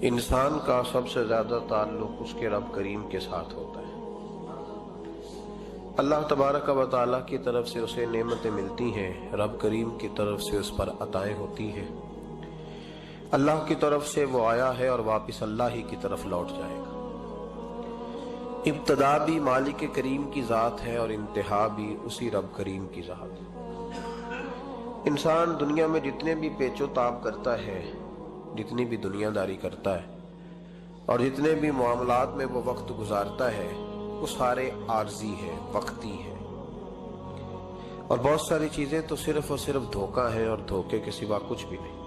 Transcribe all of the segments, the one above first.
انسان کا سب سے زیادہ تعلق اس کے رب کریم کے ساتھ ہوتا ہے۔ اللہ تبارک و تعالیٰ کی طرف سے اسے نعمتیں ملتی ہیں، رب کریم کی طرف سے اس پر عطائیں ہوتی ہیں۔ اللہ کی طرف سے وہ آیا ہے اور واپس اللہ ہی کی طرف لوٹ جائے گا۔ ابتدا بھی مالک کریم کی ذات ہے اور انتہا بھی اسی رب کریم کی ذات ہے۔ انسان دنیا میں جتنے بھی پیچ و تاب کرتا ہے، جتنی بھی دنیا داری کرتا ہے اور جتنے بھی معاملات میں وہ وقت گزارتا ہے، وہ سارے عارضی ہیں، وقتی ہیں، اور بہت ساری چیزیں تو صرف اور صرف دھوکہ ہیں اور دھوکے کے سوا کچھ بھی نہیں۔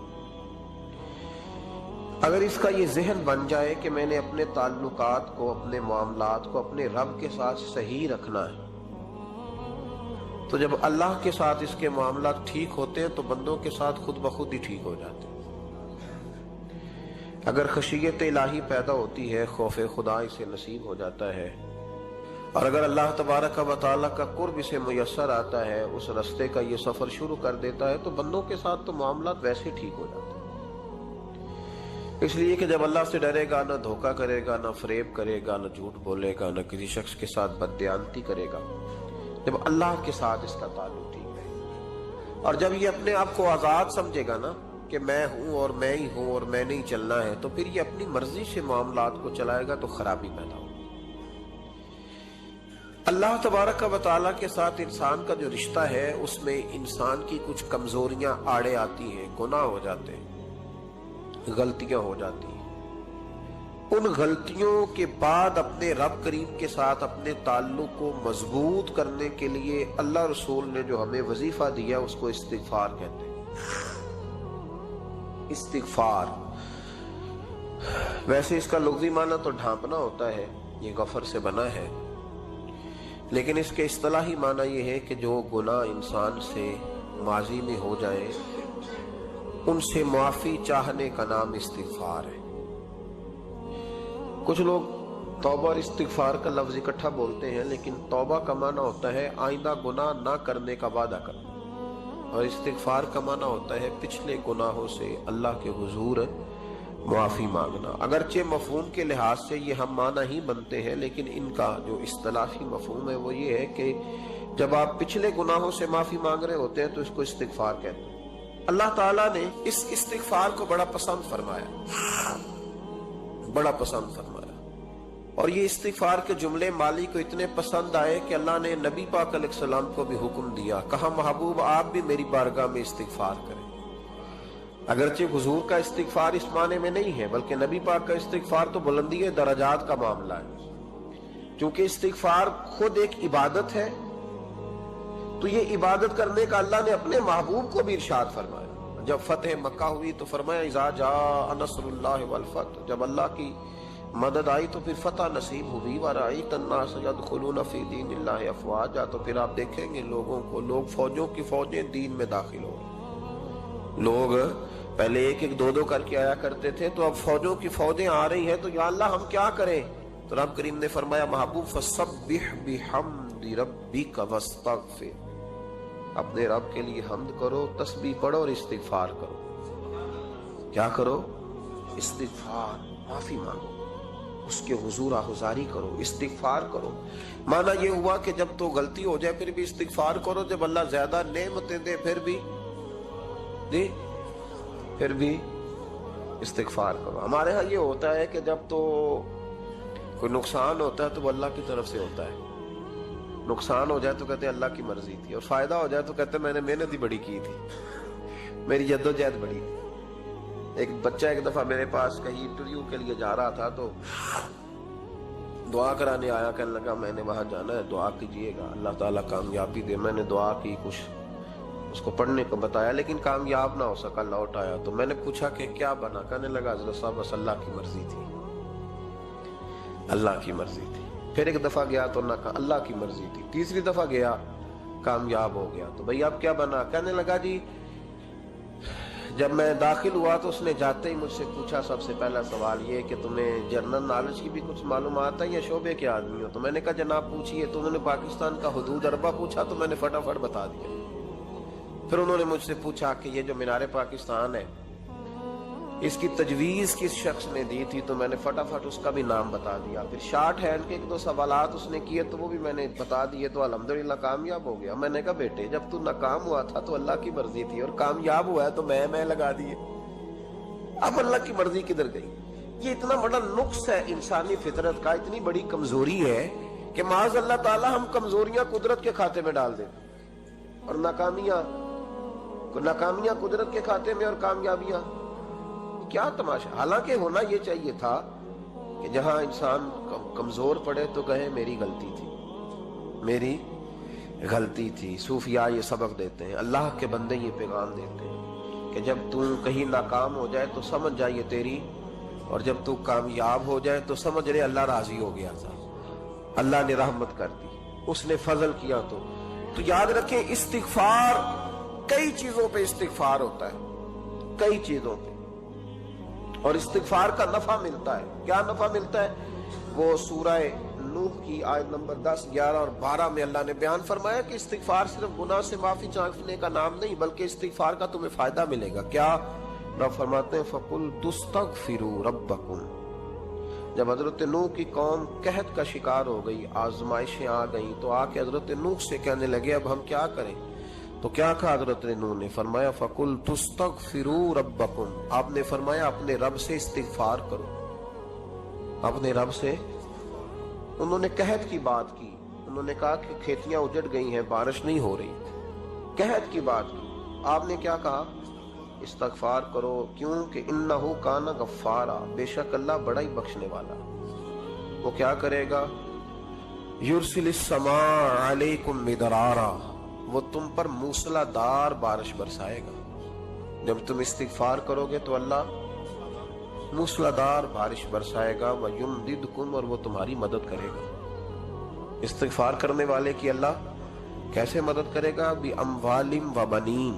اگر اس کا یہ ذہن بن جائے کہ میں نے اپنے تعلقات کو، اپنے معاملات کو اپنے رب کے ساتھ صحیح رکھنا ہے، تو جب اللہ کے ساتھ اس کے معاملات ٹھیک ہوتے ہیں تو بندوں کے ساتھ خود بخود ہی ٹھیک ہو جاتے ہیں۔ اگر خشیت الہی پیدا ہوتی ہے، خوف خدا اسے نصیب ہو جاتا ہے، اور اگر اللہ تبارک و تعالیٰ کا قرب اسے میسر آتا ہے، اس رستے کا یہ سفر شروع کر دیتا ہے، تو بندوں کے ساتھ تو معاملات ویسے ٹھیک ہو جاتے ہیں۔ اس لیے کہ جب اللہ سے ڈرے گا، نہ دھوکہ کرے گا، نہ فریب کرے گا، نہ جھوٹ بولے گا، نہ کسی شخص کے ساتھ بددیانتی کرے گا، جب اللہ کے ساتھ اس کا تعلق ٹھیک ہے، اور جب یہ اپنے آپ کو آزاد سمجھے گا نا کہ میں ہوں اور میں ہی ہوں اور میں نہیں چلنا ہے، تو پھر یہ اپنی مرضی سے معاملات کو چلائے گا تو خرابی پیدا ہوگی۔ اللہ تبارک و تعالیٰ کے ساتھ انسان کا جو رشتہ ہے، اس میں انسان کی کچھ کمزوریاں آڑے آتی ہیں، گناہ ہو جاتے ہیں، غلطیاں ہو جاتی ہیں۔ ان غلطیوں کے بعد اپنے رب کریم کے ساتھ اپنے تعلق کو مضبوط کرنے کے لیے اللہ رسول نے جو ہمیں وظیفہ دیا اس کو استغفار کہتے ہیں۔ استغفار ویسے اس کا لفظی معنی تو ڈھانپنا ہوتا ہے، یہ غفر سے بنا ہے، لیکن اس کے اصطلاحی معنی یہ ہے کہ جو گناہ انسان سے ماضی میں ہو جائے ان سے معافی چاہنے کا نام استغفار ہے۔ کچھ لوگ توبہ اور استغفار کا لفظ اکٹھا بولتے ہیں، لیکن توبہ کا معنی ہوتا ہے آئندہ گناہ نہ کرنے کا وعدہ کرنا، اور استغفار کا معنی ہوتا ہے پچھلے گناہوں سے اللہ کے حضور معافی مانگنا۔ اگرچہ مفہوم کے لحاظ سے یہ ہم معنی ہی بنتے ہیں، لیکن ان کا جو اصطلاحی مفہوم ہے وہ یہ ہے کہ جب آپ پچھلے گناہوں سے معافی مانگ رہے ہوتے ہیں تو اس کو استغفار کہتے ہیں۔ اللہ تعالیٰ نے اس استغفار کو بڑا پسند فرمایا، بڑا پسند فرمایا، اور یہ استغفار کے جملے مالی کو اتنے پسند آئے کہ اللہ نے نبی پاک علیہ السلام کو بھی حکم دیا، کہا محبوب آپ بھی میری بارگاہ میں استغفار کریں۔ اگرچہ حضور کا استغفار اس معنی میں نہیں ہے، بلکہ نبی پاک کا استغفار تو بلندی درجات کا معاملہ ہے۔ چونکہ استغفار خود ایک عبادت ہے، تو یہ عبادت کرنے کا اللہ نے اپنے محبوب کو بھی ارشاد فرمایا۔ جب فتح مکہ ہوئی تو فرمایا اذا جاء نصر اللہ والفتح، جب اللہ کی مدد آئی تو پھر فتح نصیب ہوئی، وَرَأَيْتَ النَّاسَ يَدْخُلُونَ فِي دِينِ اللَّهِ أَفْوَاجًا، تو پھر آپ دیکھیں گے لوگوں کو، لوگ فوجوں کی فوجیں دین میں داخل ہو رہے۔ لوگ پہلے ایک ایک دو دو کر کے آیا کرتے تھے، تو اب فوجوں کی فوجیں آ رہی ہیں، تو یا اللہ ہم کیا کریں؟ تو رب کریم نے فرمایا محبوب فَسَبِّحْ بِحَمْدِ رَبِّكَ وَاسْتَغْفِرْ، اپنے رب کے لیے حمد کرو، تسبیح پڑھو اور استغفار کرو۔ کیا کرو؟ استغفار، معافی مانگو، اس کے حضور آہذاری کرو، استغفار کرو۔ معنی یہ ہوا کہ جب تو غلطی ہو جائے پھر بھی استغفار کرو، جب اللہ زیادہ نعمتیں دے پھر بھی استغفار کرو۔ ہمارے ہاں یہ ہوتا ہے کہ جب تو کوئی نقصان ہوتا ہے تو وہ اللہ کی طرف سے ہوتا ہے، نقصان ہو جائے تو کہتے ہیں اللہ کی مرضی تھی، اور فائدہ ہو جائے تو کہتے ہیں میں نے محنت ہی بڑی کی تھی، میری جدوجہد بڑی تھی۔ ایک بچہ ایک دفعہ میرے پاس کہیں انٹرویو کے لیے جا رہا تھا، تو دعا کرانے آیا، کہنے لگا میں نے وہاں جانا ہے، دعا کیجئے گا اللہ تعالیٰ کامیابی دے۔ میں نے دعا کی، کچھ اس کو پڑھنے کو بتایا، لیکن کامیاب نہ ہو سکا، لوٹ آیا۔ تو میں نے پوچھا کہ کیا بنا؟ کہنے لگا حضرت صاحب بس اللہ کی مرضی تھی، اللہ کی مرضی تھی۔ پھر ایک دفعہ گیا تو نہ کہا اللہ کی مرضی تھی، تیسری دفعہ گیا کامیاب ہو گیا۔ تو بھئی اب کیا بنا؟ کہنے لگا جی جب میں داخل ہوا تو اس نے جاتے ہی مجھ سے پوچھا سب سے پہلا سوال یہ کہ تمہیں جنرل نالج کی بھی کچھ معلومات ہے یا شعبے کے آدمی ہو؟ تو میں نے کہا جناب پوچھیے۔ تو انہوں نے پاکستان کا حدود اربہ پوچھا تو میں نے فٹافٹ بتا دیا۔ پھر انہوں نے مجھ سے پوچھا کہ یہ جو مینار پاکستان ہے اس کی تجویز کس شخص نے دی تھی تو میں نے فٹافٹ اس کا بھی نام بتا دیا. پھر شارٹ ہینڈ کے 1-2 سوالات اس نے کیے تو وہ بھی میں نے بتا دیے تو الحمدللہ کامیاب ہو گیا. میں نے کہا بیٹے جب تو ناکام ہوا تھا تو اللہ کی مرضی تھی اور کامیاب ہوا ہے تو میں لگا دیے. اب اللہ کی مرضی کدھر گئی؟ یہ اتنا بڑا نقص ہے انسانی فطرت کا, اتنی بڑی کمزوری ہے کہ معاذ اللہ تعالی ہم کمزوریاں قدرت کے کھاتے میں ڈال دیں اور ناکامیاں قدرت کے کھاتے میں اور کامیابیاں. کیا تماشا. حالانکہ ہونا یہ چاہیے تھا کہ جہاں انسان کمزور پڑے تو کہے میری غلطی تھی. صوفیاء یہ سبق دیتے ہیں, اللہ کے بندے یہ پیغام دیتے ہیں کہ جب تو کہیں ناکام ہو جائے تو سمجھ جائے تیری, اور جب تو کامیاب ہو جائے تو سمجھ رہے اللہ راضی ہو گیا تھا, اللہ نے رحمت کر دی, اس نے فضل کیا. تو یاد رکھیں استغفار, کئی چیزوں پہ استغفار ہوتا ہے, کئی چیزوں پہ, اور استغفار کا نفع ملتا ہے. کیا نفع ملتا ہے؟ وہ سورہ نوح کی آیت نمبر 10, 11 اور 12 میں اللہ نے بیان فرمایا کہ استغفار صرف گناہ سے معافی چاہنے کا نام نہیں بلکہ استغفار کا تمہیں فائدہ ملے گا. کیا؟ رب فرماتے ہیں فَقُلْتُ اسْتَغْفِرُوا رَبَّكُمْ. جب حضرت نوح کی قوم قحط کا شکار ہو گئی, آزمائشیں آ گئیں, تو آ کے حضرت نوح سے کہنے لگے اب ہم کیا کریں؟ تو کیا کہا حضرت نوح نے؟ فرمایا فَقُلْتُ اسْتَغْفِرُوا رَبَّكُمْ. آپ نے فرمایا اپنے رب سے استغفار کرو, اپنے رب سے. انہوں نے قحط کی بات کی, انہوں نے کہا کہ کھیتیاں اجڑ گئی ہیں, بارش نہیں ہو رہی, قحط کی بات کی. آپ نے کیا کہا؟ استغفار کرو. کیوں کہ انہو کان غفارا, بے شک اللہ بڑا ہی بخشنے والا. وہ کیا کرے گا؟ یرسل السماء علیکم مدرارا, وہ تم پر موسلا دار بارش برسائے گا. جب تم استغفار کرو گے تو اللہ موسلا دار بارش برسائے گا. وَيُمْدِدْكُمْ, اور وہ تمہاری مدد کرے گا. استغفار کرنے والے کی اللہ کیسے مدد کرے گا؟ بِأَمْوَالٍ وَبَنِينَ,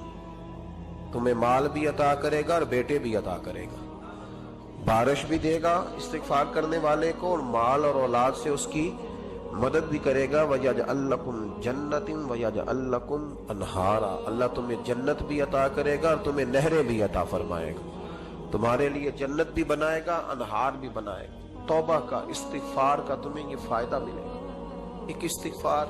تمہیں مال بھی عطا کرے گا اور بیٹے بھی عطا کرے گا. بارش بھی دے گا استغفار کرنے والے کو, اور مال اور اولاد سے اس کی مدد بھی کرے گا. وَيَجْعَلْ لَكُمْ جَنَّةٍ وَيَجْعَلْ لَكُمْ أَنْهَارًا, اللہ تمہیں جنت بھی عطا کرے گا اور تمہیں نہریں بھی عطا فرمائے گا. تمہارے لیے جنت بھی بنائے گا, انہار بھی بنائے گا. توبہ کا, استغفار کا تمہیں یہ فائدہ ملے گا. ایک استغفار,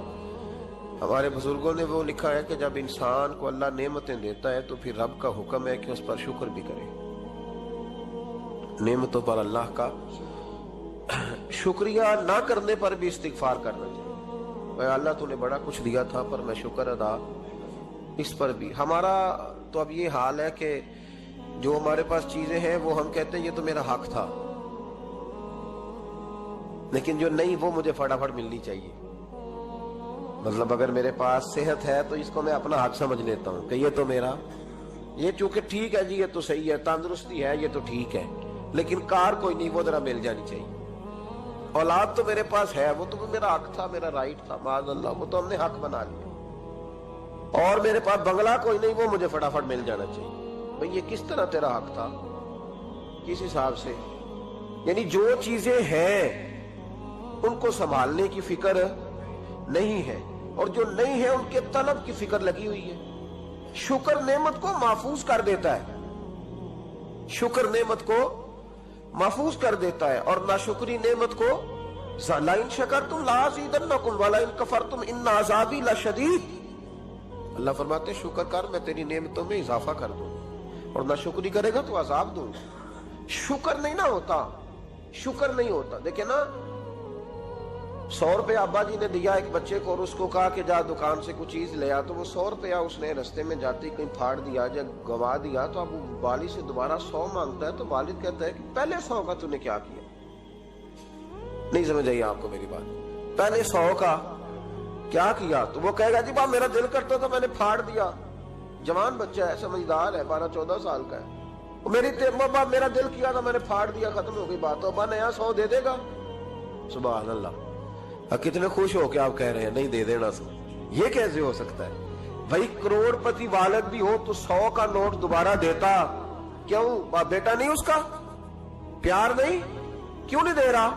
ہمارے بزرگوں نے وہ لکھا ہے کہ جب انسان کو اللہ نعمتیں دیتا ہے تو پھر رب کا حکم ہے کہ اس پر شکر بھی کرے. نعمتوں پر اللہ کا شکریہ نہ کرنے پر بھی استغفار کرنا چاہیے. اے اللہ تو نے بڑا کچھ دیا تھا پر میں شکر ادا اس پر بھی. ہمارا تو اب یہ حال ہے کہ جو ہمارے پاس چیزیں ہیں وہ ہم کہتے ہیں یہ تو میرا حق تھا, لیکن جو نہیں وہ مجھے فٹافٹ ملنی چاہیے. مطلب اگر میرے پاس صحت ہے تو اس کو میں اپنا حق سمجھ لیتا ہوں کہ یہ تو میرا, یہ چونکہ ٹھیک ہے جی, یہ تو صحیح ہے, تندرستی ہے, یہ تو ٹھیک ہے, لیکن کار کوئی نہیں, وہ ذرا مل جانی چاہیے. اولاد تو میرے پاس ہے, وہ تو میرا حق تھا, میرا رائٹ تھا, معاذ اللہ وہ تو ہم نے حق بنا لیا. اور میرے پاس بنگلہ کوئی نہیں, وہ مجھے فٹافٹ مل جانا چاہیے. بھئی یہ کس طرح تیرا حق تھا, کس حساب سے؟ یعنی جو چیزیں ہیں ان کو سنبھالنے کی فکر نہیں ہے, اور جو نہیں ہے ان کے طلب کی فکر لگی ہوئی ہے. شکر نعمت کو محفوظ کر دیتا ہے, شکر نعمت کو محفوظ کر دیتا ہے, اور ناشکری نعمت کو لَئِن شَكَرْتُمْ لَأَزِيدَنَّكُمْ وَلَئِن كَفَرْتُمْ إِنَّ عَذَابِي لَشَدِيدٌ. اللہ فرماتے ہیں شکر کر, میں تیری نعمتوں میں اضافہ کر دوں, اور ناشکری کرے گا تو عذاب دوں. شکر نہیں نہ ہوتا, شکر نہیں ہوتا. دیکھیں نا, 100 روپے ابا جی نے دیا ایک بچے کو اور اس کو کہا کہ جا دکان سے کچھ چیز لے آ, تو وہ 100 روپیہ اس نے رستے میں جاتے کہیں پھاڑ دیا, جب گوا دیا تو اب والد سے دوبارہ 100 مانگتا ہے. تو والد کہتا ہے کہ پہلے 100 کا تو نے کیا کیا؟ نہیں سمجھ آئی آپ کو میری بات؟ پہلے 100 کا کیا کیا؟ تو وہ کہے گا جی باپ میرا دل کرتا تھا میں نے پھاڑ دیا. جوان بچہ ہے, سمجھدار ہے, 12-14 سال کا ہے. میرا دل کیا تھا میں نے پھاڑ دیا, ختم ہو گئی بات. ابا نیا 100 دے دے گا. سبحان اللہ, کتنے خوش ہو کے آپ کہہ رہے ہیں نہیں دے دینا. یہ کیسے ہو سکتا ہے بھائی؟ کروڑ پتی والد بھی ہو تو 100 کا نوٹ دوبارہ دیتا کیوں؟ بیٹا نہیں اس کا, پیار نہیں, کیوں نہیں دے رہا؟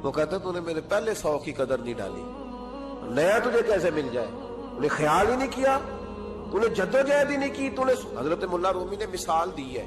وہ کہتا تو نے میرے پہلے 100 کی قدر نہیں ڈالی, نیا تجھے کیسے مل جائے؟ انہیں خیال ہی نہیں کیا, تو نے جدوجہد ہی نہیں کی. تو نے, حضرت ملا رومی نے مثال دی ہے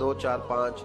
2 4 5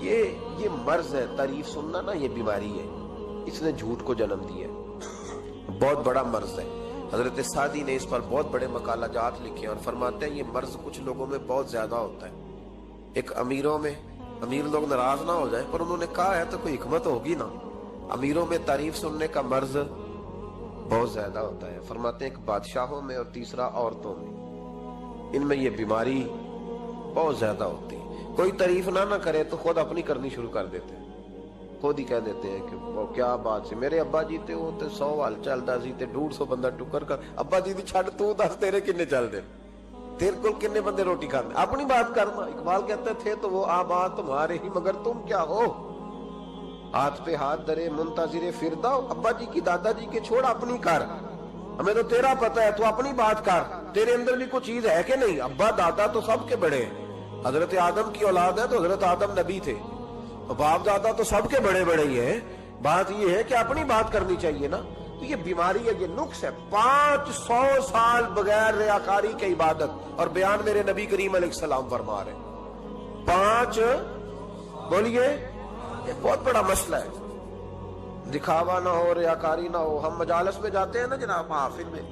یہ مرض ہے، تعریف سننا نا، یہ بیماری ہے، اس نے جھوٹ کو جنم دیا ہے، بہت بڑا مرض ہے۔ حضرت سعدی نے اس پر بہت بڑے مقالہ جات لکھے اور فرماتے ہیں یہ مرض کچھ لوگوں میں بہت زیادہ ہوتا ہے۔ ایک امیروں میں، امیر لوگ ناراض نہ ہو جائیں پر انہوں نے کہا ہے تو کوئی حکمت ہوگی نا، امیروں میں تعریف سننے کا مرض بہت زیادہ ہوتا ہے۔ فرماتے ہیں ایک بادشاہوں میں اور تیسرا عورتوں میں، ان میں یہ بیماری بہت زیادہ ہوتی ہے۔ کوئی تعریف نہ کرے تو خود اپنی کرنی شروع کر دیتے ہیں، خود ہی کہہ دیتے ہیں کہ وہ کیا بات سے میرے ابا جی تے وہ تے 100 وال چلدا سی تے 150 بندہ ٹکر کر، ابا جی دی چھڈ تو دس تیرے کنے چل دے، تیرے کول کنے بندے روٹی کھاندے، اپنی بات کرنا۔ اقبال کہتے تھے تو وہ آباد تمہارے ہی مگر تم کیا ہو، ہاتھ پہ ہاتھ درے منتظر فردا، ابا جی کی دادا جی کے چھوڑ اپنی کر، ہمیں تو تیرا پتہ ہے تو اپنی بات کر، تیرے اندر بھی کوئی چیز ہے کہ نہیں۔ ابا دادا تو سب کے بڑے ہیں، حضرت آدم کی اولاد ہے تو حضرت آدم نبی تھے، باپ دادا تو سب کے بڑے بڑے ہی ہیں، بات یہ ہے کہ اپنی بات کرنی چاہیے نا۔ تو یہ بیماری ہے، یہ نقص ہے۔ 500 سال بغیر ریاکاری کی عبادت، اور بیان میرے نبی کریم علیہ السلام فرما رہے ہیں 5، بولیے، یہ بہت بڑا مسئلہ ہے، دکھاوا نہ ہو، ریاکاری نہ ہو۔ ہم مجالس میں جاتے ہیں نا جناب، محافل میں،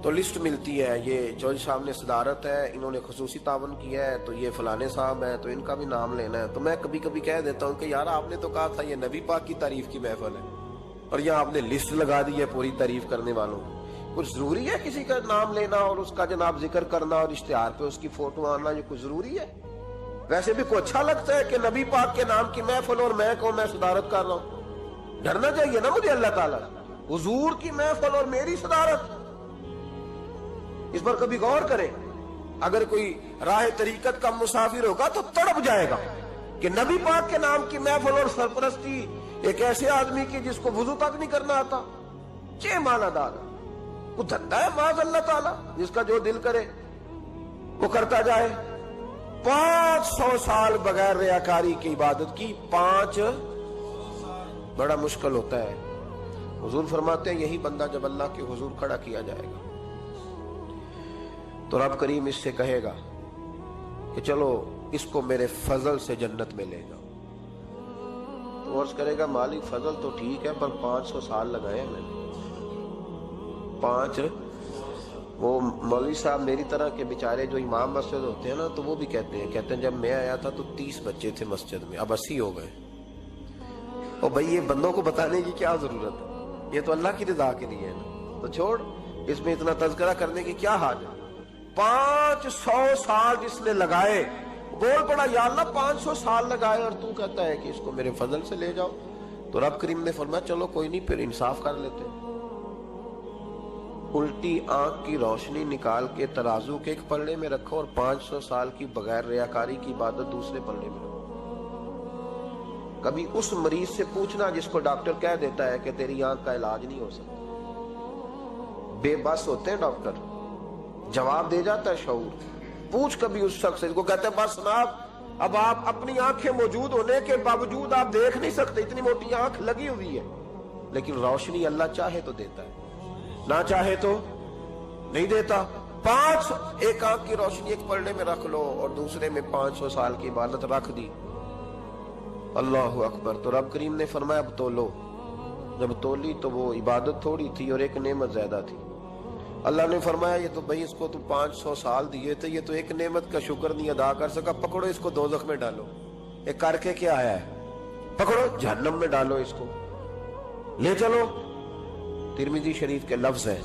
تو لسٹ ملتی ہے، یہ چودھری صاحب نے صدارت ہے، انہوں نے خصوصی تعاون کیا ہے، تو یہ فلانے صاحب ہے تو ان کا بھی نام لینا ہے۔ تو میں کبھی کبھی کہہ دیتا ہوں کہ یار آپ نے تو کہا تھا یہ نبی پاک کی تعریف کی محفل ہے، اور یہاں آپ نے لسٹ لگا دی ہے پوری تعریف کرنے والوں کی۔ کچھ ضروری ہے کسی کا نام لینا اور اس کا جناب ذکر کرنا اور اشتہار پہ اس کی فوٹو آنا، یہ کچھ ضروری ہے؟ ویسے بھی کوئی اچھا لگتا ہے کہ نبی پاک کے نام کی محفل اور میں کہوں میں صدارت کر رہا ہوں؟ ڈرنا چاہیے نا مجھے اللہ تعالیٰ، حضور کی محفل اور میری صدارت، اس پر کبھی غور کریں۔ اگر کوئی راہ طریقت کا مسافر ہوگا تو تڑپ جائے گا کہ نبی پاک کے نام کی محفل اور سرپرستی ایک ایسے آدمی کی جس کو وضو تک نہیں کرنا آتا، چھ معنی دار، وہ دھندا ہے معاذ اللہ تعالیٰ، جس کا جو دل کرے وہ کرتا جائے۔ 500 سال بغیر ریاکاری کی عبادت کی، 5 بڑا مشکل ہوتا ہے۔ حضور فرماتے ہیں یہی بندہ جب اللہ کے حضور کھڑا کیا جائے گا تو رب کریم اس سے کہے گا کہ چلو اس کو میرے فضل سے جنت میں لے جاؤ۔ تو عرض کرے گا مالک فضل تو ٹھیک ہے پر 500 سال لگائے میں نے، 5۔ وہ مولوی صاحب میری طرح کے بیچارے جو امام مسجد ہوتے ہیں نا، تو وہ بھی کہتے ہیں جب میں آیا تھا تو 30 بچے تھے مسجد میں، اب 80 ہو گئے۔ اور بھائی یہ بندوں کو بتانے کی کیا ضرورت ہے، یہ تو اللہ کی رضا کے لیے ہے نا، تو چھوڑ اس میں اتنا تذکرہ کرنے کی کیا حاجت ہے۔ 500 سال جس نے لگائے، بول پڑا یا اللہ 500 سال لگائے اور تو کہتا ہے کہ اس کو میرے فضل سے لے جاؤ۔ تو رب کریم نے فرمایا چلو کوئی نہیں، پھر انصاف کر لیتے ہیں، الٹی آنکھ کی روشنی نکال کے ترازو کے ایک پلڑے میں رکھو اور 500 سال کی بغیر ریاکاری کی عبادت دوسرے پلڑے میں رکھو۔ کبھی اس مریض سے پوچھنا جس کو ڈاکٹر کہہ دیتا ہے کہ تیری آنکھ کا علاج نہیں ہو سکتا، بے بس ہوتے ہیں ڈاکٹر، جواب دے جاتا ہے شعور۔ پوچھ کبھی اس شخص سے، کو کہتے ہیں بس جناب اب آپ اپنی آنکھیں موجود ہونے کے باوجود آپ دیکھ نہیں سکتے، اتنی موٹی آنکھ لگی ہوئی ہے، لیکن روشنی اللہ چاہے تو دیتا ہے، نہ چاہے تو نہیں دیتا۔ 5 ایک آنکھ کی روشنی ایک پلڑے میں رکھ لو اور دوسرے میں 500 سال کی عبادت رکھ دی، اللہ اکبر۔ تو رب کریم نے فرمایا اب تولو، جب تولی تو وہ عبادت تھوڑی تھی اور ایک نعمت زیادہ تھی۔ اللہ نے فرمایا یہ تو بھائی اس کو تو 500 سال دیے تھے، یہ تو ایک نعمت کا شکر نہیں ادا کر سکا، پکڑو اس کو دوزخ میں ڈالو۔ ایک کر کے کیا آیا ہے، پکڑو جہنم میں ڈالو، اس کو لے چلو۔ ترمذی شریف کے لفظ ہیں،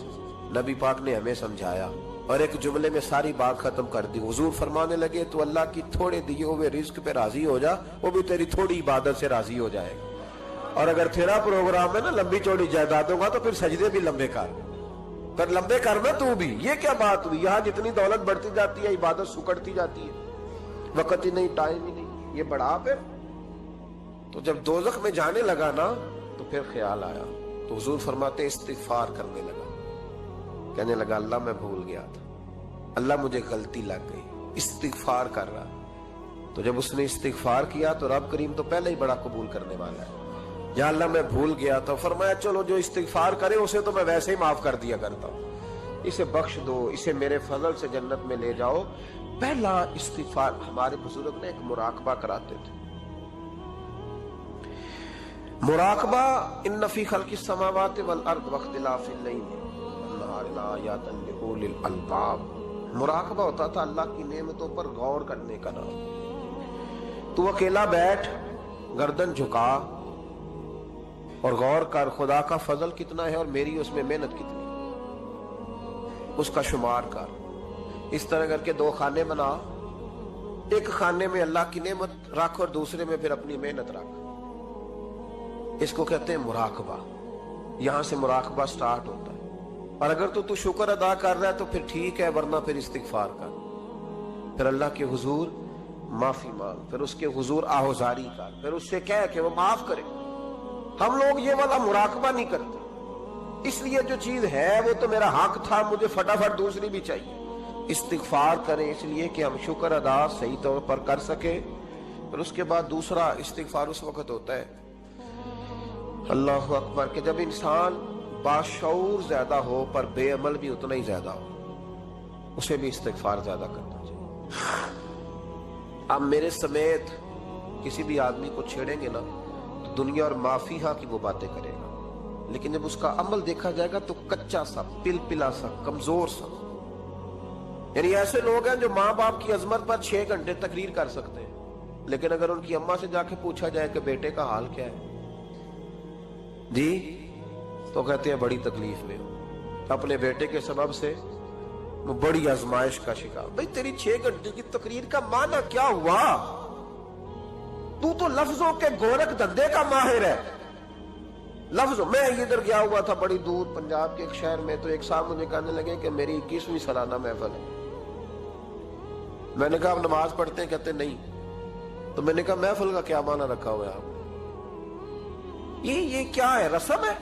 نبی پاک نے ہمیں سمجھایا اور ایک جملے میں ساری بات ختم کر دی۔ حضور فرمانے لگے تو اللہ کی تھوڑے دیے ہوئے رزق پہ راضی ہو جا، وہ بھی تیری تھوڑی عبادت سے راضی ہو جائے گا۔ اور اگر تیرا پروگرام ہے نا لمبی چوڑی جائیدادوں کا، تو پھر سجدے بھی لمبے کر، پر لمبے کرنا تو بھی۔ یہ کیا بات ہوئی، یہاں جتنی دولت بڑھتی جاتی ہے عبادت سکڑتی جاتی ہے، وقت ہی نہیں، ٹائم ہی نہیں، یہ بڑھا پھر۔ تو جب دوزخ میں جانے لگا نا تو پھر خیال آیا، تو حضور فرماتے استغفار کرنے لگا، کہنے لگا اللہ میں بھول گیا تھا، اللہ مجھے غلطی لگ گئی، استغفار کر رہا۔ تو جب اس نے استغفار کیا تو رب کریم تو پہلے ہی بڑا قبول کرنے والا ہے، یا اللہ میں بھول گیا، تو فرمایا چلو جو استغفار کرے اسے تو میں ویسے ہی معاف کر دیا کرتا ہوں، اسے بخش دو، اسے میرے فضل سے جنت میں لے جاؤ. پہلا استغفار ہمارے بزرگ نے ایک مراقبہ کراتے تھے. مراقبہ ان فی خلق السماوات والارض واختلاف اللیل والنہار لآیات لأولی الالباب. مراقبہ ہوتا تھا اللہ کی نعمتوں پر غور کرنے کا نام. تو اکیلا بیٹھ، گردن جھکا اور غور کر خدا کا فضل کتنا ہے اور میری اس میں محنت کتنی، اس کا شمار کر. اس طرح کر کے 2 خانے بنا، ایک خانے میں اللہ کی نعمت رکھ اور دوسرے میں پھر اپنی محنت رکھ. اس کو کہتے ہیں مراقبہ. یہاں سے مراقبہ سٹارٹ ہوتا ہے. اور اگر تو شکر ادا کر رہا ہے تو پھر ٹھیک ہے، ورنہ پھر استغفار کر، پھر اللہ کے حضور معافی مانگ، پھر اس کے حضور آہوزاری کر، پھر اس سے کہہ کہ وہ معاف کرے. ہم لوگ یہ والا مراقبہ نہیں کرتے، اس لیے جو چیز ہے وہ تو میرا حق تھا، مجھے فٹافٹ دوسری بھی چاہیے. استغفار کریں اس لیے کہ ہم شکر ادا صحیح طور پر کر سکیں. پھر اس کے بعد دوسرا استغفار اس وقت ہوتا ہے اللہ اکبر کہ جب انسان باشعور زیادہ ہو پر بے عمل بھی اتنا ہی زیادہ ہو، اسے بھی استغفار زیادہ کرنا چاہیے. اب میرے سمیت کسی بھی آدمی کو چھیڑیں گے نا تو دنیا اور مافیہ کی وہ باتیں کرے گا، لیکن جب اس کا عمل دیکھا جائے گا تو کچا سا، پلپلا سا، کمزور سا. یعنی ایسے لوگ ہیں جو ماں باپ کی عظمت پر 6 گھنٹے تقریر کر سکتے ہیں، لیکن اگر ان کی اماں سے جا کے پوچھا جائے کہ بیٹے کا حال کیا ہے جی، تو کہتے ہیں بڑی تکلیف میں ہو، اپنے بیٹے کے سبب سے وہ بڑی آزمائش کا شکار. بھئی تیری 6 گھنٹے کی تقریر کا معنی کیا ہوا؟ تو لفظوں کے گورکھ دھندے کا ماہر ہے. لفظوں میں ادھر گیا ہوا تھا بڑی دور پنجاب کے ایک شہر میں، تو ایک صاحب مجھے کہنے لگے کہ میری 21ویں سالانہ محفل ہے. میں نے کہا آپ نماز پڑھتے ہیں؟ کہتے نہیں. تو میں نے کہا محفل کا کیا معنی رکھا ہوا ہے آپ؟ یہ کیا ہے، رسم ہے؟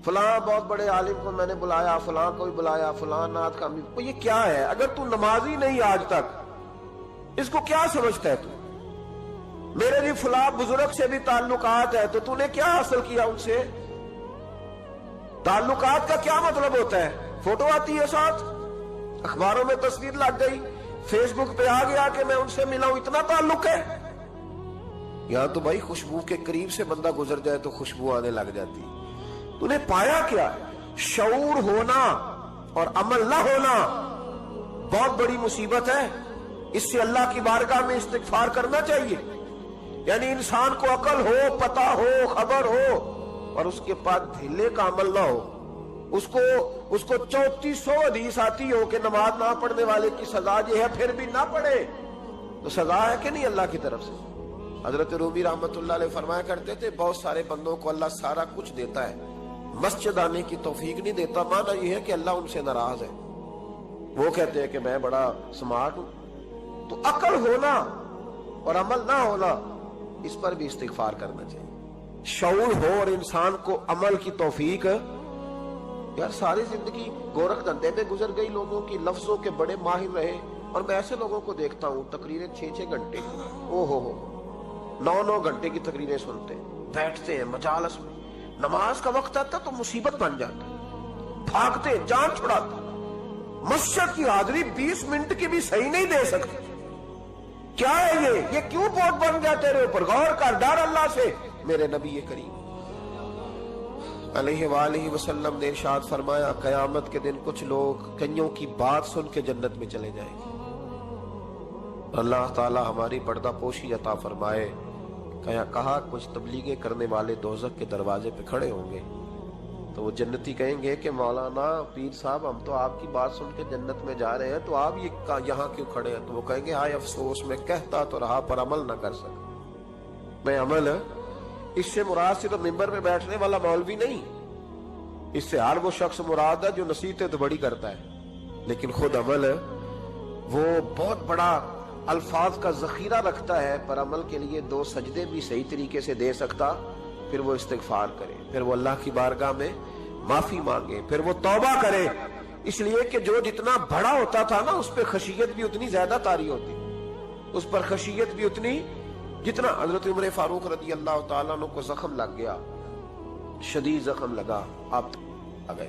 فلاں بہت بڑے عالم کو میں نے بلایا، فلاں کو بھی بلایا، فلاں نعت کا بھی. یہ کیا ہے؟ اگر تو نمازی نہیں آج تک، اس کو کیا سمجھتا ہے تو؟ میرے بھی فلاں بزرگ سے بھی تعلقات ہے، تو نے کیا حاصل کیا ان سے؟ تعلقات کا کیا مطلب ہوتا ہے؟ فوٹو آتی ہے ساتھ، اخباروں میں تصویر لگ گئی، فیس بک پہ آ گیا کہ میں ان سے ملا ہوں، اتنا تعلق ہے؟ یہاں تو بھائی خوشبو کے قریب سے بندہ گزر جائے تو خوشبو آنے لگ جاتی. تو نے پایا کیا؟ شعور ہونا اور عمل نہ ہونا بہت بڑی مصیبت ہے. اس سے اللہ کی بارگاہ میں استغفار کرنا چاہیے. یعنی انسان کو عقل ہو، پتہ ہو، خبر ہو، اور اس کے پاس ڈھیلے کا عمل نہ ہو. اس کو 3400 حدیث آتی ہو کہ نماز نہ پڑھنے والے کی سزا یہ ہے، پھر بھی نہ پڑھے تو سزا ہے کہ نہیں اللہ کی طرف سے؟ حضرت رومی رحمت اللہ علیہ فرمایا کرتے تھے بہت سارے بندوں کو اللہ سارا کچھ دیتا ہے، مسجد آنے کی توفیق نہیں دیتا. معنی یہ ہے کہ اللہ ان سے ناراض ہے. وہ کہتے ہیں کہ میں بڑا سمارٹ ہوں. تو عقل ہونا اور عمل نہ ہونا، اس پر بھی استغفار کرنا چاہیے. شعور ہو اور انسان کو عمل کی توفیق. یار ساری زندگی گورکھ دھندے میں گزر گئی لوگوں کی، لفظوں کے بڑے ماہر رہے، اور میں ایسے لوگوں کو دیکھتا ہوں تقریریں 6 گھنٹے، او ہو 9 گھنٹے کی تقریریں سنتے ہیں، بیٹھتے ہیں مجالس میں. نماز کا وقت آتا تو مصیبت بن جاتا، بھاگتے جان چھڑاتے. مسجد کی حاضری 20 منٹ کی بھی صحیح نہیں دے سکتے. کیا ہے یہ کیوں بہت بن گیا تیرے اوپر؟ غور کر، ڈر اللہ سے. میرے نبی کریم علیہ وآلہ وسلم نے ارشاد فرمایا قیامت کے دن کچھ لوگ کئیوں کی بات سن کے جنت میں چلے جائیں گے. اللہ تعالی ہماری پردہ پوشی عطا فرمائے. کہا کچھ تبلیغیں کرنے والے دوزخ کے دروازے پہ کھڑے ہوں گے تو وہ جنتی کہیں گے کہ مولانا پیر صاحب ہم تو آپ کی بات سن کے جنت میں جا رہے ہیں، تو آپ یہاں کیوں کھڑے ہیں؟ تو وہ کہیں گے ہائے افسوس، میں کہتا تو رہا پر عمل نہ کر سکا. میں عمل، اس سے مراد صرف ممبر میں بیٹھنے والا مولوی نہیں، اس سے ہر وہ شخص مراد ہے جو نصیحتیں تو بڑی کرتا ہے لیکن خود عمل وہ بہت بڑا الفاظ کا ذخیرہ رکھتا ہے، پر عمل کے لیے 2 سجدے بھی صحیح طریقے سے دے سکتا. پھر وہ استغفار کرے، پھر وہ اللہ کی بارگاہ میں معافی مانگے، پھر وہ توبہ کرے. اس لیے کہ جو جتنا بڑا ہوتا تھا نا اس پہ خشیت بھی اتنی زیادہ طاری ہوتی، اس پر خشیت بھی اتنی جتنا. حضرت عمر فاروق رضی اللہ تعالیٰ عنہ کو زخم لگ گیا، شدید زخم لگا، آپ آ گئے.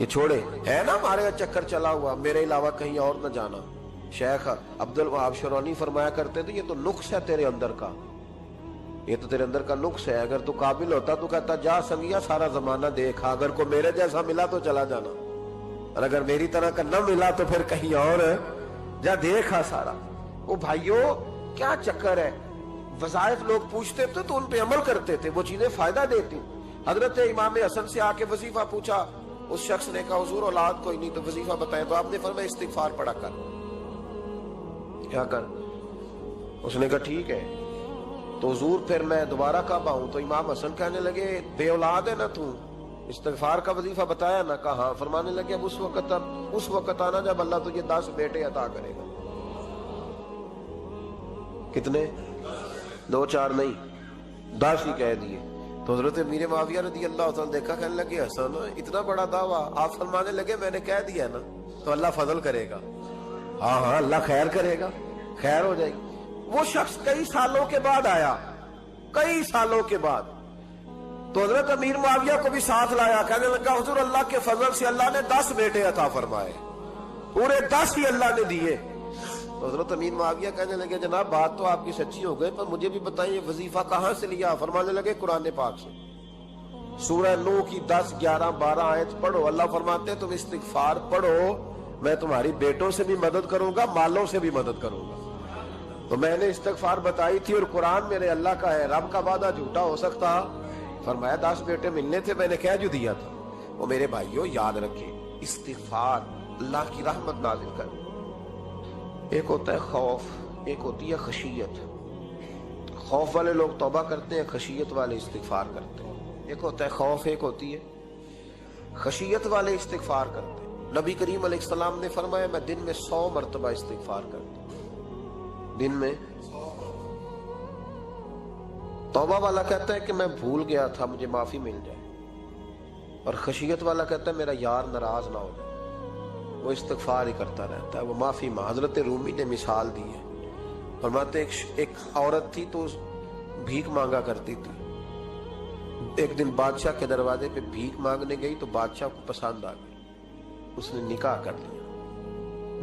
یہ چھوڑے، ہے نا ہمارے چکر چلا ہوا، میرے علاوہ کہیں اور نہ جانا۔ شیخ عبدالوہاب شرونی فرمایا کرتے تھے یہ تو نقص ہے تیرے اندر کا، یہ تو تیرے اندر کا نقص ہے، اگر تو قابل ہوتا تو کہتا جا سنگیا سارا زمانہ دیکھا، اگر کوئی میرے جیسا ملا تو چلا جانا، اور اگر میری طرح کا نہ ملا تو پھر کہیں اور جا دیکھا سارا۔ وہ بھائیوں کیا چکر ہے، وظائف لوگ پوچھتے تھے تو ان پہ عمل کرتے تھے، وہ چیزیں فائدہ دیتی۔ حضرت امام حسن سے آ کے وظیفہ پوچھا، اس شخص نے کہا حضور اولاد کوئی نہیں تو وظیفہ بتائیں، تو آپ نے فرمایا استغفار پڑھا کر، کیا کر؟ اس نے کہا ٹھیک ہے۔ تو حضور پھر میں دوبارہ کب آؤں؟ تو امام حسن کہنے لگے بے اولاد ہے نا تو، استغفار کا وظیفہ بتایا نا؟ کہا ہاں۔ فرمانے لگے اب اس وقت آنا جب اللہ تجھے 10 بیٹے عطا کرے گا۔ کتنے؟ 2 4 نہیں، 10 ہی کہہ دیے۔ تو حضرت امیر معاویہ رضی اللہ تعالیٰ دیکھا، کہنے لگے حسن اتنا بڑا دعویٰ؟ آپ فرمانے لگے میں نے کہہ دیا نا تو اللہ فضل کرے گا، ہاں ہاں اللہ خیر کرے گا، خیر ہو جائے گی۔ وہ شخص کئی سالوں کے بعد آیا، کئی سالوں کے بعد، تو حضرت امیر معاویہ کو بھی ساتھ لایا، کہنے لگا حضور اللہ کے فضل سے اللہ نے 10 بیٹے عطا فرمائے، پورے 10 ہی اللہ نے دیے۔ تو حضرت امیر معاویہ کہنے لگے جناب بات تو آپ کی سچی ہو گئی، پر مجھے بھی بتائیے وظیفہ کہاں سے لیا؟ فرمانے لگے قرآن پاک سے، سورہ نوح کی 10 11 12 آیت پڑھو۔ اللہ فرماتے ہیں تم استغفار پڑھو، میں تمہاری بیٹوں سے بھی مدد کروں گا، مالوں سے بھی مدد کروں گا۔ تو میں نے استغفار بتائی تھی اور قرآن میرے اللہ کا ہے، رب کا وعدہ جھوٹا ہو سکتا؟ فرمایا 10 بیٹے ملنے تھے، میں نے کہہ جو دیا تھا۔ وہ میرے بھائیوں یاد رکھیں، استغفار اللہ کی رحمت نازل کر۔ ایک ہوتا ہے خوف، ایک ہوتی ہے خشیت۔ خوف والے لوگ توبہ کرتے ہیں، خشیت والے استغفار کرتے ہیں۔ ایک ہوتا ہے خوف، ایک ہوتی ہے خشیت والے استغفار کرتے ہیں۔ نبی کریم علیہ السلام نے فرمایا میں دن میں 100 مرتبہ استغفار کرتا ہوں، دن میں۔ توبہ والا کہتا ہے کہ میں بھول گیا تھا، مجھے معافی مل جائے، اور خشیت والا کہتا ہے میرا یار ناراض نہ ہو جائے، وہ استغفار ہی کرتا رہتا ہے، وہ معافی حضرت رومی نے مثال دی ہے، فرماتے ایک عورت تھی تو بھیک مانگا کرتی تھی، ایک دن بادشاہ کے دروازے پہ بھیک مانگنے گئی تو بادشاہ کو پسند آ گئی، اس نے نکاح کر لیا۔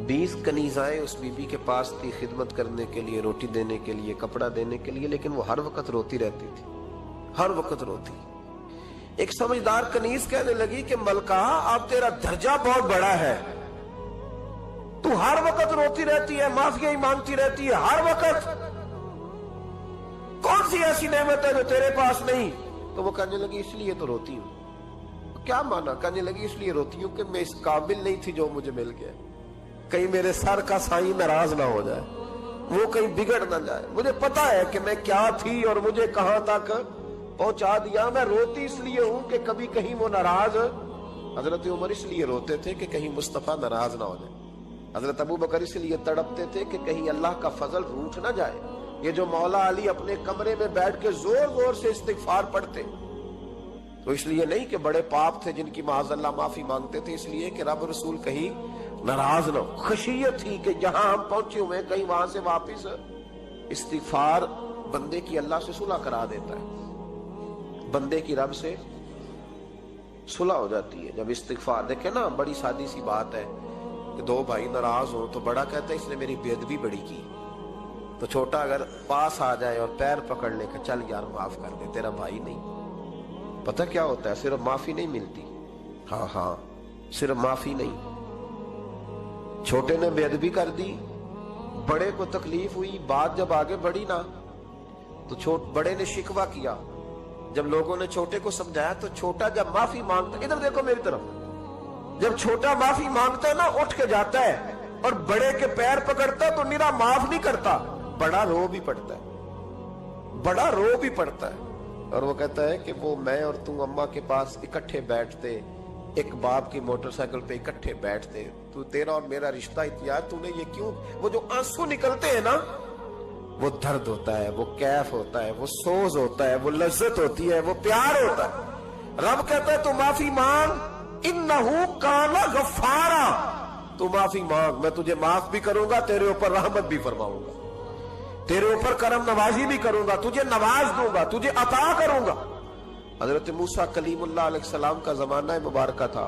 20 کنیزائیں اس بی بی کے پاس تھی خدمت کرنے کے لیے، روٹی دینے کے لیے، کپڑا دینے کے لیے، لیکن وہ ہر وقت روتی رہتی تھی، ہر وقت روتی۔ ایک سمجھدار کنیز کہنے لگی کہ ملکہ اب تیرا درجہ بہت بڑا ہے، تو ہر وقت روتی رہتی ہے، معافیاں ہی مانگتی رہتی ہے ہر وقت، کون سی ایسی نعمت ہے جو تیرے پاس نہیں؟ تو وہ کہنے لگی اس لیے تو روتی ہوں۔ کیا مانا؟ کہنے لگی اس لیے روتی ہوں کہ میں اس قابل نہیں تھی جو مجھے مل گیا، کہیں میرے سر کا سائیں ناراض نہ ہو جائے، وہ کہیں بگڑ نہ جائے، مجھے پتا ہے کہ میں کیا تھی اور مجھے کہاں تک پہنچا دیا، میں روتی اس لیے ہوں کہ کبھی کہیں وہ ناراض۔ حضرت عمر اس لیے روتے تھے کہ کہیں مصطفیٰ ناراض نہ ہو جائے، حضرت ابو بکر اس لیے تڑپتے تھے کہ کہیں اللہ کا فضل روٹھ نہ جائے۔ یہ جو مولا علی اپنے کمرے میں بیٹھ کے زور زور سے استغفار پڑھتے تو اس لیے نہیں کہ بڑے پاپ تھے جن کی معاذ اللہ معافی مانگتے تھے، اس لیے کہ رب رسول کہیں ناراض نہ ہو۔ خشیت تھی کہ جہاں ہم پہنچے ہوئے کہیں وہاں سے واپس۔ استغفار بندے کی اللہ سے صلح کرا دیتا ہے، بندے کی رب سے صلح ہو جاتی ہے جب استغفار۔ دیکھیں نا بڑی سادی سی بات ہے کہ 2 بھائی ناراض ہوں تو بڑا کہتا ہے اس نے میری بے ادبی بڑی کی، تو چھوٹا اگر پاس آ جائے اور پیر پکڑ لے کہ چل یار معاف کر دے، تیرا بھائی نہیں۔ پتہ کیا ہوتا ہے؟ صرف معافی نہیں ملتی، ہاں صرف معافی نہیں، چھوٹے نے بے ادبی کر دی، بڑے کو تکلیف ہوئی، بات جب آگے بڑھی نا تو بڑے نے شکوہ کیا، جب لوگوں نے چھوٹے کو سمجھایا تو چھوٹا جب معافی مانگتا، ادھر دیکھو میری طرف، جب چھوٹا معافی مانگتا ہے نا اٹھ کے جاتا ہے اور بڑے کے پیر پکڑتا ہے تو نرا معاف نہیں کرتا، بڑا رو بھی پڑتا ہے، بڑا رو بھی پڑتا ہے، اور وہ کہتا ہے کہ وہ میں اور تم اماں کے پاس اکٹھے بیٹھتے، ایک باپ کی موٹر سائیکل پہ اکٹھے بیٹھتے، تو تیرا اور میرا رشتہ اتیار تو نے یہ کیوں؟ وہ جو آنسو نکلتے ہیں نا وہ درد ہوتا ہے، وہ کیف ہوتا ہے، وہ سوز ہوتا ہے، وہ لذت ہوتی ہے، وہ پیار ہوتا ہے۔ رب کہتا ہے تو معافی مانگ، انہو کان غفارا، تو معافی مانگ، میں تجھے معاف بھی کروں گا، تیرے اوپر رحمت بھی فرماؤں گا، تیرے اوپر کرم نوازی بھی کروں گا، تجھے نواز دوں گا، تجھے عطا کروں گا۔ حضرت موسیٰ کلیم اللہ علیہ السلام کا زمانہ مبارکہ تھا،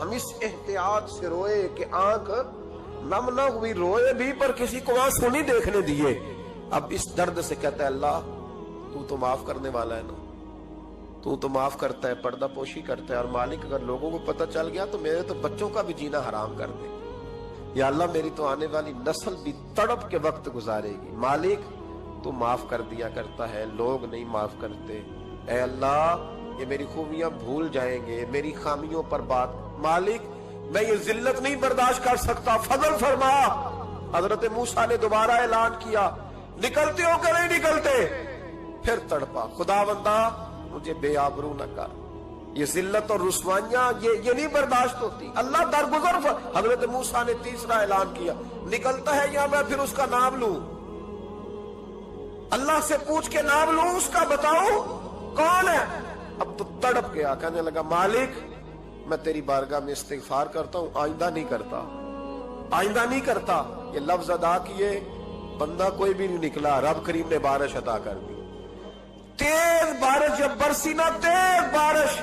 ہم اس احتیاط سے روئے کہ آنکھ نم نہ ہوئی، روئے بھی پر کسی کو آنسو نہیں دیکھنے دیے۔ اب اس درد سے کہتا ہے اللہ تو تو معاف کرنے والا ہے نا، تو معاف کرتا ہے، پردہ پوشی کرتا ہے، اور مالک اگر لوگوں کو پتہ چل گیا تو میرے تو بچوں کا بھی جینا حرام کر دے، یا اللہ میری تو آنے والی نسل بھی تڑپ کے وقت گزارے گی۔ مالک تو معاف کر دیا کرتا ہے، لوگ نہیں معاف کرتے، اے اللہ یہ میری خوبیاں بھول جائیں گے، میری خامیوں پر بات، مالک میں یہ ذلت نہیں برداشت کر سکتا، فضل فرما۔ حضرت موسیٰ نے دوبارہ اعلان کیا نکلتے ہو کہ نہیں نکلتے؟ پھر تڑپا خداوندا مجھے بے آبرو نہ کر، یہ ذلت اور رسوائیاں یہ نہیں برداشت ہوتی، اللہ درگزر۔ حضرت موسیٰ نے تیسرا اعلان کیا نکلتا ہے یا میں پھر اس کا نام لوں، اللہ سے پوچھ کے نام لوں اس کا، بتاؤ کون ہے؟ اب تو تڑپ گیا، کہنے لگا مالک میں تیری بارگاہ میں استغفار کرتا ہوں، آئندہ نہیں کرتا، آئندہ نہیں کرتا۔ یہ لفظ ادا کیے، بندہ کوئی بھی نہیں نکلا، رب کریم نے بارش عطا کر دی، تیز بارش جب برسی نا، تیز بارش،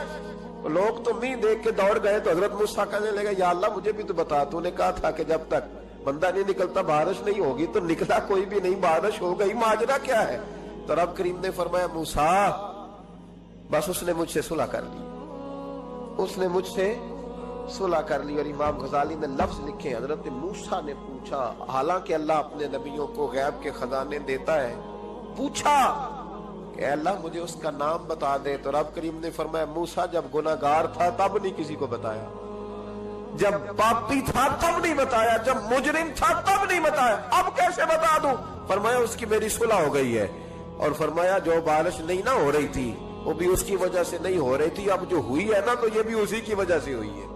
لوگ تو نہیں دیکھ کے دوڑ گئے، تو حضرت موسیٰ کہنے لگا یا اللہ مجھے بھی تو بتا، تو نے کہا تھا کہ جب تک بندہ نہیں نکلتا بارش نہیں ہوگی، تو نکلا کوئی بھی نہیں، بارش ہو گئی، ماجرا کیا ہے؟ تو رب کریم نے فرمایا موسیٰ بس اس نے مجھ سے صلح کر لی، اس نے مجھ سے صلح کر لی۔ اور امام غزالی نے لفظ لکھے، حضرت موسیٰ نے پوچھا، حالانکہ اللہ اپنے نبیوں کو غیب کے خزانے دیتا ہے، پوچھا کہ اے اللہ مجھے اس کا نام بتا دے، تو رب کریم نے فرمایا موسیٰ جب گناہگار تھا تب نہیں کسی کو بتایا، جب پاپی تھا تب نہیں بتایا، جب مجرم تھا تب نہیں بتایا، اب کیسے بتا دوں؟ فرمایا اس کی میری صلح ہو گئی ہے، اور فرمایا جو بارش نہیں نہ ہو رہی تھی وہ بھی اس کی وجہ سے نہیں ہو رہی تھی، اب جو ہوئی ہے نا تو یہ بھی اسی کی وجہ سے ہوئی ہے،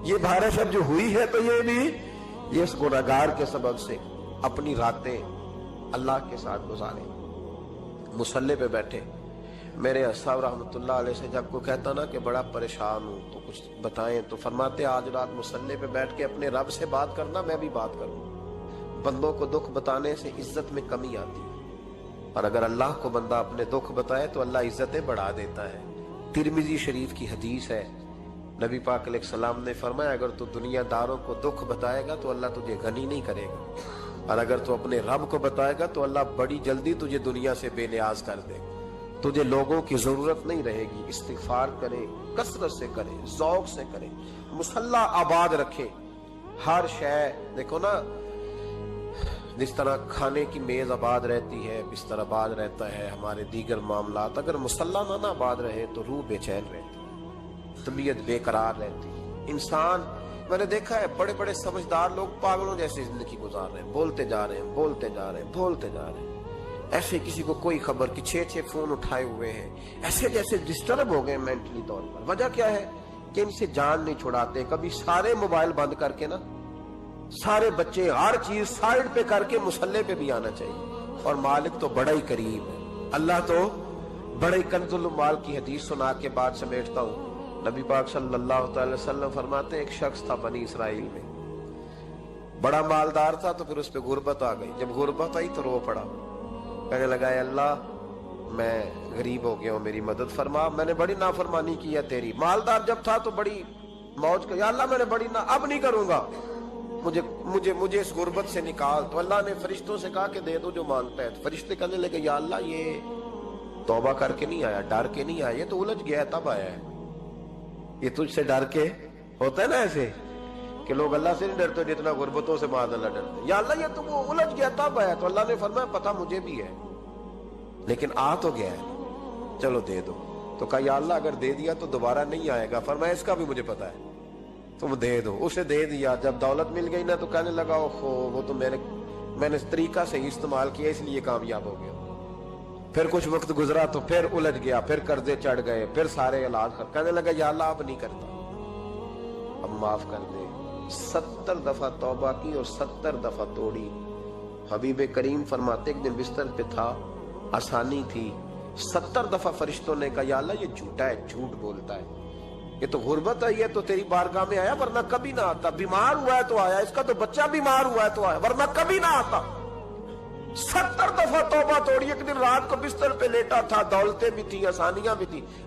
یہ بارش اب جو ہوئی ہے تو یہ بھی یہ اس گناہگار کے سبب سے۔ اپنی راتیں اللہ کے ساتھ گزارے، مصلی پہ بیٹھے۔ میرے صاحب رحمۃ اللہ علیہ سے جب کوئی کہتا نا کہ بڑا پریشان ہوں تو کچھ بتائیں، تو فرماتے آج رات مصلی پہ بیٹھ کے اپنے رب سے بات کرنا، میں بھی بات کروں۔ بندوں کو دکھ بتانے سے عزت میں کمی آتی ہے، اور اگر اللہ کو بندہ اپنے دکھ بتائے تو اللہ عزتیں بڑھا دیتا ہے۔ ترمذی شریف کی حدیث ہے، نبی پاک علیہ السلام نے فرمایا اگر تو دنیا داروں کو دکھ بتائے گا تو اللہ تجھے غنی نہیں کرے گا، اور اگر تو اپنے رب کو بتائے گا تو اللہ بڑی جلدی تجھے دنیا سے بے نیاز کر دے گا، تجھے لوگوں کی ضرورت نہیں رہے گی۔ استغفار کرے، کثرت سے کرے، ذوق سے کرے، مصلی آباد رکھے، ہر شے دیکھو نا، جس طرح کھانے کی میز آباد رہتی ہے، بستر آباد رہتا ہے، ہمارے دیگر معاملات، اگر مصلی نہ آباد رہے تو روح بے چین رہتی، طبیعت بے قرار رہتی۔ انسان میں نے دیکھا ہے بڑے بڑے سمجھدار لوگ پاگلوں جیسی زندگی گزار رہے ہیں، بولتے جا رہے ہیں، بولتے جا رہے ہیں، بولتے جا رہے ہیں، ایسے کسی کو کوئی خبر کہ 6 فون اٹھائے ہوئے ہیں، ایسے جیسے ڈسٹرب ہو گئے مینٹلی طور پر۔ وجہ کیا ہے کہ ان سے جان نہیں چھڑاتے۔ کبھی سارے موبائل بند کر کے نا، سارے بچے ہر چیز سائیڈ پہ کر کے مصلی پہ بھی آنا چاہیے، اور مالک تو بڑا ہی قریب ہے، اللہ تو بڑا ہی کنز المال کی حدیث سنا کے بعد سمیٹتا ہوں۔ نبی پاک صلی اللہ تعالی وسلم فرماتے ہیں ایک شخص تھا بنی اسرائیل میں، بڑا مالدار تھا، تو پھر اس پہ غربت آ گئی، جب غربت آئی تو رو پڑا، کہنے لگا اے اللہ میں غریب ہو گیا ہوں، میری مدد فرما، میں نے بڑی نافرمانی کی ہے تیری۔ مالدار جب تھا تو بڑی موج کا، یا اللہ میں نے بڑی اب نہیں کروں گا، مجھے اس غربت سے نکال۔ تو اللہ نے فرشتوں سے کہا کہ دے دو جو مانگتا ہے، تو فرشتے کہنے لگے یا اللہ یہ توبہ کر کے نہیں آیا، ڈر کے نہیں آیا، یہ تو الجھ گیا تب آیا ہے، یہ تجھ سے ڈر کے ہوتا ہے نا ایسے کہ لوگ اللہ سے نہیں ڈرتے جتنا غربتوں سے معاذ اللہ ڈرتے، یا اللہ یہ تو وہ الجھ گیا تب آیا۔ تو اللہ نے فرمایا پتہ مجھے بھی ہے لیکن آ تو گیا ہے، چلو دے دو۔ تو کہا یا اللہ اگر دے دیا تو دوبارہ نہیں آئے گا، فرمایا اس کا بھی مجھے پتا ہے، تم دے دو۔ اسے دے دیا، جب دولت مل گئی نا تو کہنے لگا اوہو وہ تو میں نے اس طریقہ سے ہی استعمال کیا اس لیے کامیاب ہو گیا۔ پھر کچھ وقت گزرا تو پھر الجھ گیا، پھر قرضے چڑھ گئے، پھر سارے علاج کہنے لگا یا اللہ اب نہیں کرتا، اب معاف کر دے۔ 70 دفعہ توبہ کی اور 70 دفعہ توڑی۔ حبیب کریم فرماتے ایک دن بستر پہ تھا، آسانی تھی، 70 دفعہ فرشتوں نے کہا یا اللہ یہ جھوٹا ہے، جھوٹ بولتا ہے، یہ تو غربت آئی ہے تو تیری بارگاہ میں آیا ورنہ کبھی نہ آتا، بیمار ہوا ہے تو آیا، اس کا تو بچہ بیمار ہوا ہے تو آیا ورنہ کبھی نہ آتا۔ 70 دفعہ توبہ توڑی۔ ایک دن رات کو بستر پہ لیٹا تھا، دولتیں بھی تھی، آسانیاں بھی تھی،